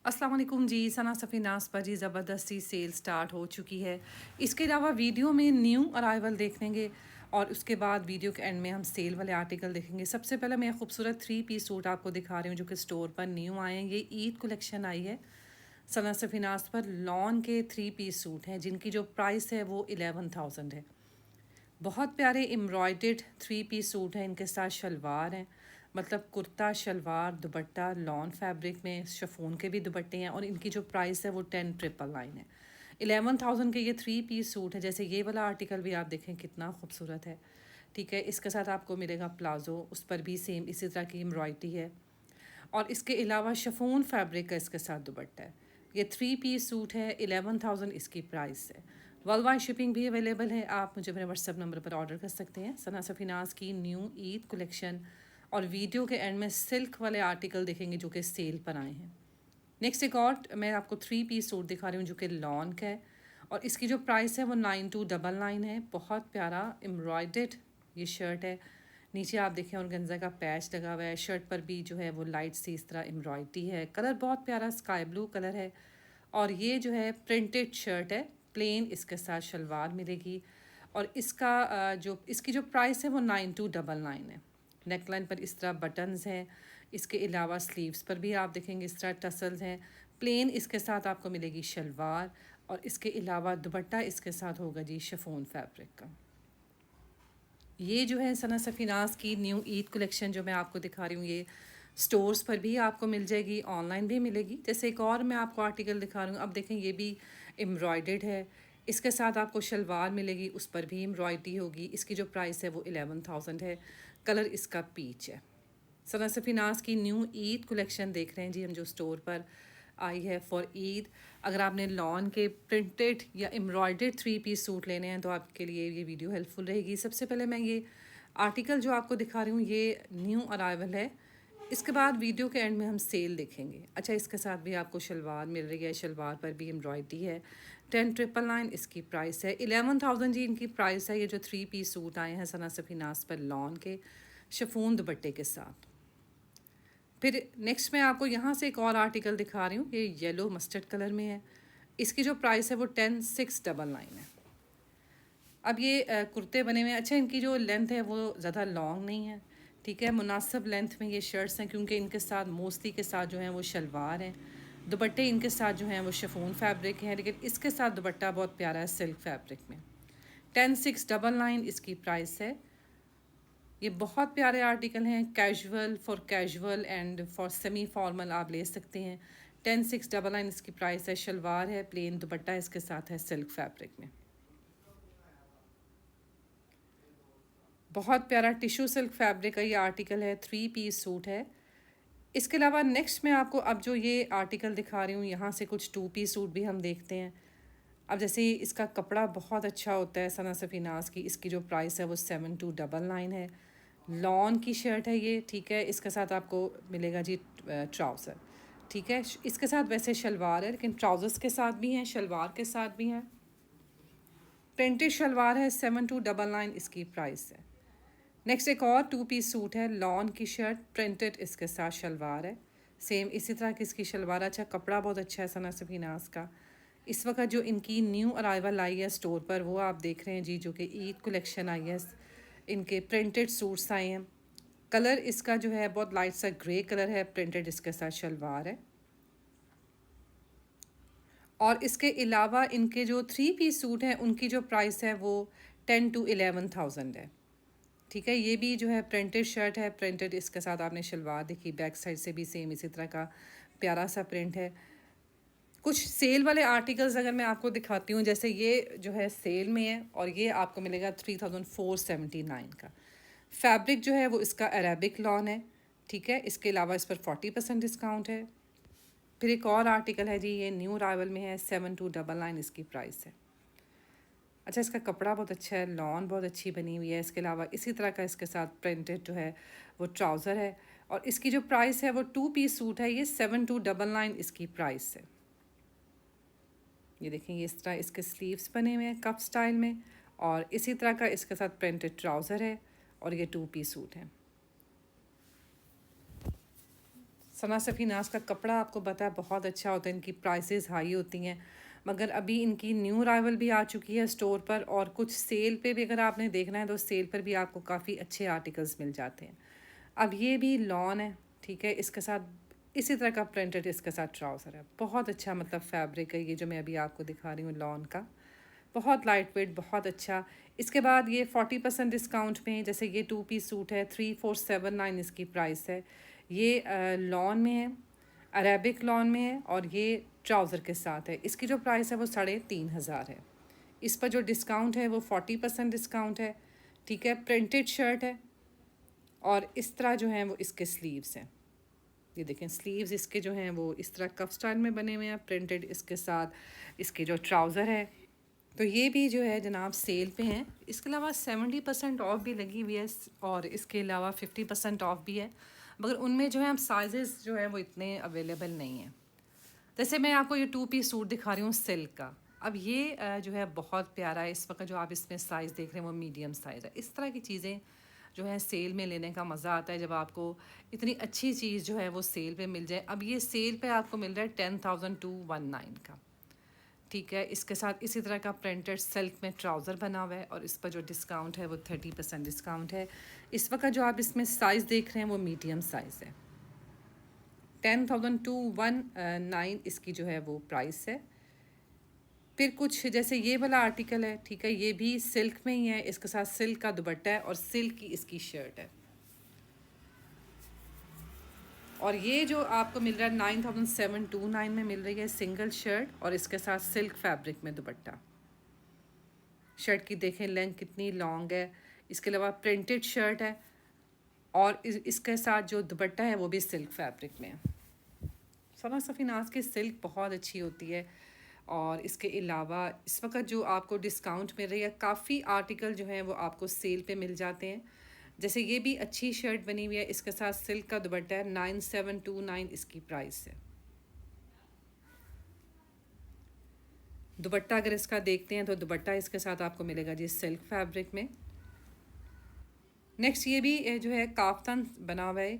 अस्सलाम वालेकुम जी। सना सफ़ीनास पर जी ज़बरदस्ती सेल स्टार्ट हो चुकी है। इसके अलावा वीडियो में न्यू अराइवल देखेंगे और उसके बाद वीडियो के एंड में हम सेल वाले आर्टिकल देखेंगे। सबसे पहले मैं खूबसूरत 3 पीस सूट आपको दिखा रही हूँ जो कि स्टोर पर न्यू आए हैं। ये ईद कलेक्शन आई है। सना सफ़ीनास पर लॉन के 3 पीस सूट हैं जिनकी जो प्राइस है वो 11,000 है। बहुत प्यारे एम्ब्रॉयडर्ड 3 पीस सूट हैं। इनके साथ शलवार हैं, मतलब कुर्ता शलवार दुपट्टा लॉन फैब्रिक में शिफॉन के भी दुपट्टे हैं और इनकी जो प्राइस है वो 10,999 है। 11,000 के ये 3 पीस सूट है। जैसे ये वाला आर्टिकल भी आप देखें कितना खूबसूरत है। ठीक है, इसके साथ आपको मिलेगा प्लाजो, उस पर भी सेम इसी तरह की एम्ब्रॉयडरी है और इसके अलावा शिफॉन फैब्रिक का इसके साथ दुपट्टा है। ये 3 पीस सूट है, 11,000 इसकी प्राइस है। वर्ल्ड वाइड शिपिंग भी अवेलेबल है। आप मुझे मेरे व्हाट्सएप नंबर पर ऑर्डर कर सकते हैं। सना सफ़ीनास की न्यू ईद कलेक्शन और वीडियो के एंड में सिल्क वाले आर्टिकल देखेंगे जो कि सेल पर आए हैं। नेक्स्ट एक और मैं आपको 3 पीस सूट दिखा रही हूँ जो कि लॉन का है और इसकी जो प्राइस है वो 9299 है। बहुत प्यारा एम्ब्रॉयडर्ड ये शर्ट है। नीचे आप देखें ऑर्गेन्जा का पैच लगा हुआ है। शर्ट पर भी जो है वो लाइट सी इस तरह एम्ब्रॉयडरी है। कलर बहुत प्यारा स्काई ब्लू कलर है और ये जो है प्रिंटेड शर्ट है। प्लेन इसके साथ शलवार मिलेगी और इसका जो इसकी जो प्राइस है वो 9299 है। नेकलाइन पर इस तरह बटन्स हैं। इसके अलावा स्लीव्स पर भी आप देखेंगे इस तरह टसल्स हैं। प्लेन इसके साथ आपको मिलेगी शलवार और इसके अलावा दुपट्टा इसके साथ होगा जी शिफॉन फैब्रिक का। ये जो है सना सफ़ीनास की न्यू ईद कलेक्शन जो मैं आपको दिखा रही हूँ, ये स्टोर्स पर भी आपको मिल जाएगी, ऑनलाइन भी मिलेगी। जैसे एक और मैं आपको आर्टिकल दिखा रही हूँ, अब देखें ये भी एम्ब्रॉयडर्ड है। इसके साथ आपको शलवार मिलेगी, उस पर भी एम्ब्रॉयडरी होगी। इसकी जो प्राइस है वो 11,000 है। कलर इसका पीच है। सना सफ़ीनास की न्यू ईद कलेक्शन देख रहे हैं जी हम, जो स्टोर पर आई है फॉर ईद। अगर आपने लॉन के प्रिंटेड या एम्ब्रॉयडर्ड 3 पीस सूट लेने हैं तो आपके लिए ये वीडियो हेल्पफुल रहेगी। सबसे पहले मैं ये आर्टिकल जो आपको दिखा रही हूँ ये न्यू अराइवल है। इसके बाद वीडियो के एंड में हम सेल देखेंगे। अच्छा, इसके साथ भी आपको शलवार मिल रही है। शलवार पर भी एम्ब्रॉयडरी है। 10,999 इसकी प्राइस है। 11,000 जी इनकी प्राइस है। ये जो 3 पीस सूट आए हैं सना सफ़ीनास पर लॉन के शिफॉन दुपट्टे के साथ। फिर नेक्स्ट मैं आपको यहाँ से एक और आर्टिकल दिखा रही हूँ। ये येलो मस्टर्ड कलर में है। इसकी जो प्राइस है वो 10,699 है। अब ये कुर्ते बने हुए हैं। अच्छा, इनकी जो लेंथ है वो ज़्यादा लॉन्ग नहीं है। ठीक है, मुनासिब लेंथ में ये शर्ट्स हैं क्योंकि इनके साथ मोस्टली के साथ जो हैं वो शलवार हैं। दुपट्टे इनके साथ जो हैं वो शिफॉन फैब्रिक हैं, लेकिन इसके साथ दुपट्टा बहुत प्यारा है सिल्क फैब्रिक में। 10,699 इसकी प्राइस है। ये बहुत प्यारे आर्टिकल हैं। Casual for casual and for semi formal आप ले सकते हैं। 10,699 इसकी प्राइस है। शलवार है, प्लेन दुपट्टा इसके साथ है सिल्क फैब्रिक में। बहुत प्यारा टिश्यू सिल्क फैब्रिक का ये आर्टिकल है। 3 पीस सूट है। इसके अलावा नेक्स्ट मैं आपको अब जो ये आर्टिकल दिखा रही हूँ यहाँ से कुछ 2 पीस सूट भी हम देखते हैं। अब जैसे इसका कपड़ा बहुत अच्छा होता है सना सफ़ीनास की। इसकी जो प्राइस है वो 7,299 है। लॉन की शर्ट है ये। ठीक है, इसके साथ आपको मिलेगा जी ट्राउज़र। ठीक है, इसके साथ वैसे शलवार है लेकिन ट्राउज़र्स के साथ भी हैं, शलवार के साथ भी हैं। प्रिंटेड शलवार है। 7,299 इसकी प्राइस है। नेक्स्ट एक और 2 पीस सूट है। लॉन की शर्ट प्रिंटेड इसके साथ शलवार है। सेम इसी तरह की इसकी शलवार। अच्छा, कपड़ा बहुत अच्छा है सना सफ़ीनास का। इस वक्त जो इनकी न्यू अराइवल आई है स्टोर पर वो आप देख रहे हैं जी, जो कि ईद कलेक्शन आई है। इनके प्रिंटेड सूट्स आए हैं। कलर इसका जो है बहुत लाइट सा ग्रे कलर है। प्रिंटेड इसके साथ शलवार है और इसके अलावा इनके जो 3 पीस सूट हैं उनकी जो प्राइस है वो 10 to 11,000 है। ठीक है, ये भी जो है प्रिंटेड शर्ट है। प्रिंटेड इसके साथ आपने शलवार देखी, बैक साइड से भी सेम इसी तरह का प्यारा सा प्रिंट है। कुछ सेल वाले आर्टिकल्स अगर मैं आपको दिखाती हूँ, जैसे ये जो है सेल में है और ये आपको मिलेगा 3,479 का। फैब्रिक जो है वो इसका अरेबिक लॉन है। ठीक है, इसके अलावा इस पर 40% डिस्काउंट है। फिर एक और आर्टिकल है जी, ये न्यू अराइवल में है। 7,299 इसकी प्राइस है। अच्छा, इसका कपड़ा बहुत अच्छा है। लॉन बहुत अच्छी बनी हुई है। इसके अलावा इसी तरह का इसके साथ प्रिंटेड जो है वो ट्राउज़र है और इसकी जो प्राइस है वो 2 पीस सूट है। ये 7,299 इसकी प्राइस है। ये देखें, ये इस तरह इसके स्लीव्स बने हुए हैं कप स्टाइल में और इसी तरह का इसके साथ प्रिंटेड ट्राउज़र है और ये 2 पीस सूट है। सना सफ़ीनाज़ का कपड़ा आपको पता है बहुत अच्छा होता है, इनकी प्राइसेस हाई होती हैं, मगर अभी इनकी न्यू अराइवल भी आ चुकी है स्टोर पर, और कुछ सेल पे भी अगर आपने देखना है तो सेल पर भी आपको काफ़ी अच्छे आर्टिकल्स मिल जाते हैं। अब ये भी लॉन है, ठीक है, इसके साथ इसी तरह का प्रिंटेड इसके साथ ट्राउज़र है, बहुत अच्छा मतलब फैब्रिक है ये जो मैं अभी आपको दिखा रही हूँ लॉन का, बहुत लाइट वेट, बहुत अच्छा। इसके बाद ये 40% डिस्काउंट में, जैसे ये 2 पीस सूट है, 3479 इसकी प्राइस है। ये लॉन में है, अरेबिक लॉन में है, और ये ट्राउज़र के साथ है। इसकी जो प्राइस है वो 3500 है। इस पर जो डिस्काउंट है वो 40% डिस्काउंट है, ठीक है। प्रिंटेड शर्ट है, और इस तरह जो हैं वो इसके स्लीव्स हैं। ये देखें स्लीव्स इसके जो हैं वो इस तरह कफ स्टाइल में बने हुए हैं, प्रिंटेड इसके साथ इसके जो ट्राउज़र है। तो ये भी जो है जनाब सेल पे हैं। इसके अलावा 70% ऑफ भी लगी हुई है, और इसके अलावा 50% ऑफ भी है, मगर उनमें जो है हम साइजेस जो है वो इतने अवेलेबल नहीं हैं। जैसे मैं आपको ये 2 पीस सूट दिखा रही हूँ सिल्क का। अब ये जो है बहुत प्यारा है, इस वक्त जो आप इसमें साइज़ देख रहे हैं वो मीडियम साइज़ है। इस तरह की चीज़ें जो है सेल में लेने का मज़ा आता है, जब आपको इतनी अच्छी चीज़ जो है वो सेल पे मिल जाए। अब ये सेल पे आपको मिल रहा है 10,219 का, ठीक है। इसके साथ इसी तरह का प्रिंटेड सिल्क में ट्राउज़र बना हुआ है, और इस पर जो डिस्काउंट है वो 30% डिस्काउंट है। इस वक्त जो आप इसमें साइज़ देख रहे हैं वो मीडियम साइज़ है। 10,219 इसकी जो है वो प्राइस है। फिर कुछ जैसे ये वाला आर्टिकल है, ठीक है, ये भी सिल्क में ही है, इसके साथ सिल्क का दुपट्टा है और सिल्क की इसकी शर्ट है। और ये जो आपको मिल रहा है 9729 में मिल रही है सिंगल शर्ट, और इसके साथ सिल्क फैब्रिक में दुपट्टा। शर्ट की देखें लेंथ कितनी लॉन्ग है। इसके अलावा प्रिंटेड शर्ट है, और इसके साथ जो दुपट्टा है वो भी सिल्क फैब्रिक में है। सना सफ़ीनाज़ की सिल्क बहुत अच्छी होती है। और इसके अलावा इस वक्त जो आपको डिस्काउंट मिल रही है, काफ़ी आर्टिकल जो हैं वो आपको सेल पे मिल जाते हैं। जैसे ये भी अच्छी शर्ट बनी हुई है, इसके साथ सिल्क का दुपट्टा है, 9729 इसकी प्राइस है। दुपट्टा अगर इसका देखते हैं तो दुपट्टा इसके साथ आपको मिलेगा जी सिल्क फैब्रिक में। नेक्स्ट ये भी जो है काफ्तान बना हुआ है,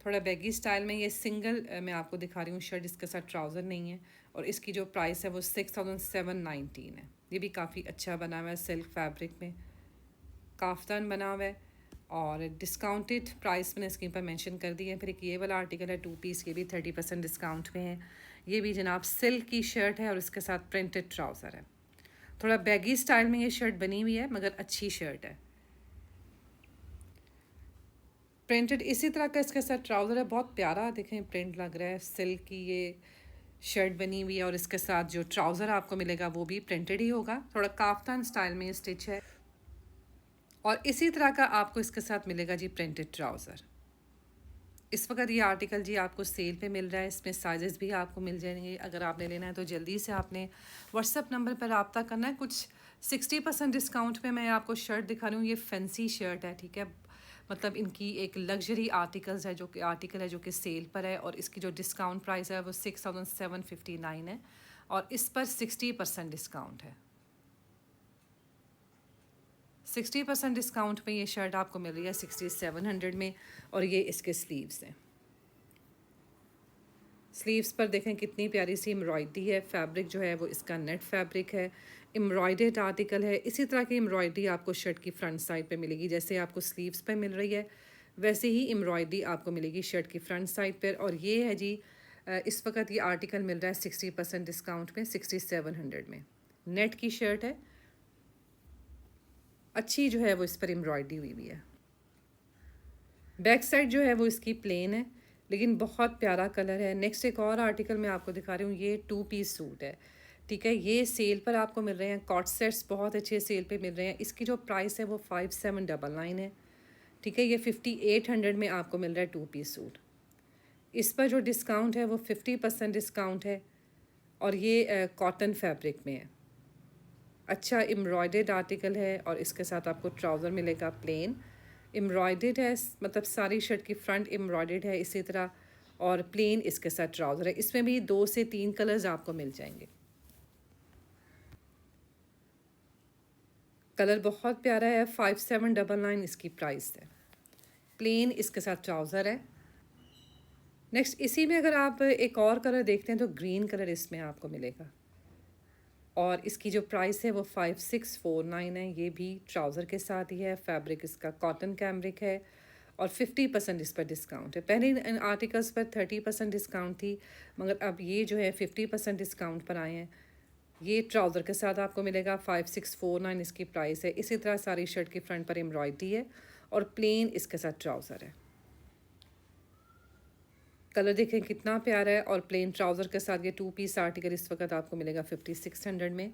थोड़ा बैगी स्टाइल में। ये सिंगल मैं आपको दिखा रही हूँ शर्ट, इसके साथ ट्राउज़र नहीं है, और इसकी जो प्राइस है वो 6719 है। ये भी काफ़ी अच्छा बना हुआ है, सिल्क फैब्रिक में काफ्तान बना हुआ है, और डिस्काउंटेड प्राइस मैंने स्क्रीन पर मेंशन कर दी है। फिर एक ये वाला आर्टिकल है 2 पीस, ये भी 30% डिस्काउंट में है। ये भी जनाब सिल्क की शर्ट है, और इसके साथ प्रिंटेड ट्राउज़र है। थोड़ा बैगी स्टाइल में ये शर्ट बनी हुई है, मगर अच्छी शर्ट है। प्रिंटेड इसी तरह का इसके साथ ट्राउज़र है, बहुत प्यारा देखें प्रिंट लग रहा है। सिल्क की ये शर्ट बनी हुई है, और इसके साथ जो ट्राउज़र आपको मिलेगा वो भी प्रिंटेड ही होगा, थोड़ा काफ्तान स्टाइल में स्टिच है। और इसी तरह का आपको इसके साथ मिलेगा जी प्रिंटेड ट्राउज़र। इस वक्त ये आर्टिकल जी आपको सेल पे मिल रहा है, इसमें साइजेस भी आपको मिल जाएंगे। अगर आपने लेना है तो जल्दी से आपने व्हाट्सएप नंबर पर रब्ता करना है। कुछ 60% डिस्काउंट में मैं आपको शर्ट दिखा रही हूँ, ये फैंसी शर्ट है, ठीक है। मतलब इनकी एक लग्जरी आर्टिकल है जो कि सेल पर है, और इसकी जो डिस्काउंट प्राइस है वो 6759 है, और इस पर 60% डिस्काउंट है। 60% डिस्काउंट में ये शर्ट आपको मिल रही है 6700 में, और ये इसके स्लीव्स हैं। स्लीव्स पर देखें कितनी प्यारी सी एम्ब्रॉयडरी है। फैब्रिक जो है वो इसका नेट फैब्रिक है, एम्ब्रॉयडेड आर्टिकल है। इसी तरह की एम्ब्रॉयडरी आपको शर्ट की फ्रंट साइड पे मिलेगी, जैसे आपको स्लीव्स पे मिल रही है वैसे ही एम्ब्रॉयडरी आपको मिलेगी शर्ट की फ्रंट साइड पर। और ये है जी इस वक्त ये आर्टिकल मिल रहा है 60% डिस्काउंट में 6700 में। नेट की शर्ट है, अच्छी जो है वो इस पर एम्ब्रॉयडरी हुई हुई है। बैक साइड जो है वो इसकी प्लेन है, लेकिन बहुत प्यारा कलर है। नेक्स्ट एक और आर्टिकल मैं आपको दिखा रही हूँ, ये 2 पीस सूट है, ठीक है। ये सेल पर आपको मिल रहे हैं, कॉट सेट्स बहुत अच्छे सेल पे मिल रहे हैं। इसकी जो प्राइस है वो 5799 है, ठीक है। ये 5800 में आपको मिल रहा है 2 पीस सूट। इस पर जो डिस्काउंट है वो 50% डिस्काउंट है, और ये कॉटन फैब्रिक में है। अच्छा एम्ब्रॉयडेड आर्टिकल है, और इसके साथ आपको ट्राउज़र मिलेगा प्लेन एम्ब्रॉयडेड है, मतलब सारी शर्ट की फ्रंट एम्ब्रॉयडेड है इसी तरह, और प्लेन इसके साथ ट्राउज़र है। इसमें भी 2 से 3 कलर्स आपको मिल जाएंगे। कलर बहुत प्यारा है, 5799 इसकी प्राइस है। प्लेन इसके साथ ट्राउज़र है, नेक्स्ट इसी में अगर आप एक और कलर देखते हैं तो ग्रीन कलर इसमें आपको मिलेगा, और इसकी जो प्राइस है वो 5649 है। ये भी ट्राउज़र के साथ ही है, फैब्रिक इसका कॉटन कैम्ब्रिक है और 50% इस पर डिस्काउंट है। पहले इन आर्टिकल्स पर 30% डिस्काउंट थी, मगर अब ये जो है 50% डिस्काउंट पर आए हैं। ये ट्राउज़र के साथ आपको मिलेगा, 5649 इसकी प्राइस है। इसी तरह सारी शर्ट की फ्रंट पर एम्ब्रॉयडरी है और प्लेन इसके साथ ट्राउज़र है। कलर देखें कितना प्यारा है, और प्लेन ट्राउज़र के साथ ये 2 पीस आर्टिकल इस वक्त आपको मिलेगा 5600 में।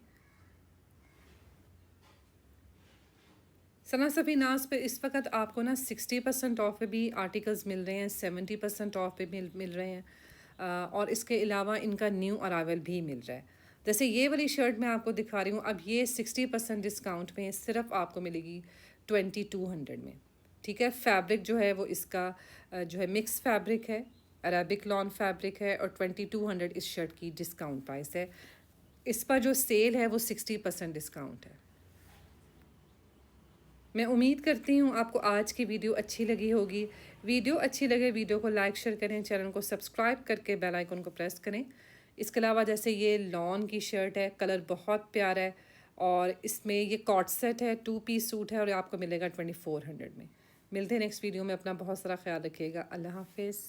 सना सफ़ी नाज पे इस वक्त आपको ना 60% ऑफ पे भी आर्टिकल्स मिल रहे हैं, 70% ऑफ पे मिल रहे हैं, और इसके अलावा इनका न्यू अराइवल भी मिल रहा है। जैसे ये वाली शर्ट मैं आपको दिखा रही हूँ, अब ये 60% डिस्काउंट में सिर्फ आपको मिलेगी 2200 में। ठीक है, फैब्रिक जो है वो इसका जो है मिक्स फैब्रिक है, अरेबिक लॉन फैब्रिक है, और 2200 इस शर्ट की डिस्काउंट प्राइस है। इस पर जो सेल है वो 60% डिस्काउंट है। मैं उम्मीद करती हूँ आपको आज की वीडियो अच्छी लगी होगी। वीडियो अच्छी लगे वीडियो को लाइक शेयर करें, चैनल को सब्सक्राइब करके बेल आइकन को प्रेस करें। इसके अलावा जैसे ये लॉन की शर्ट है, कलर बहुत प्यारा है, और इसमें ये कॉट सेट है, 2 पीस सूट है, और आपको मिलेगा 2400 में। मिलते हैं नेक्स्ट वीडियो में। अपना बहुत सारा ख्याल रखिएगा। अल्लाह हाफिज़।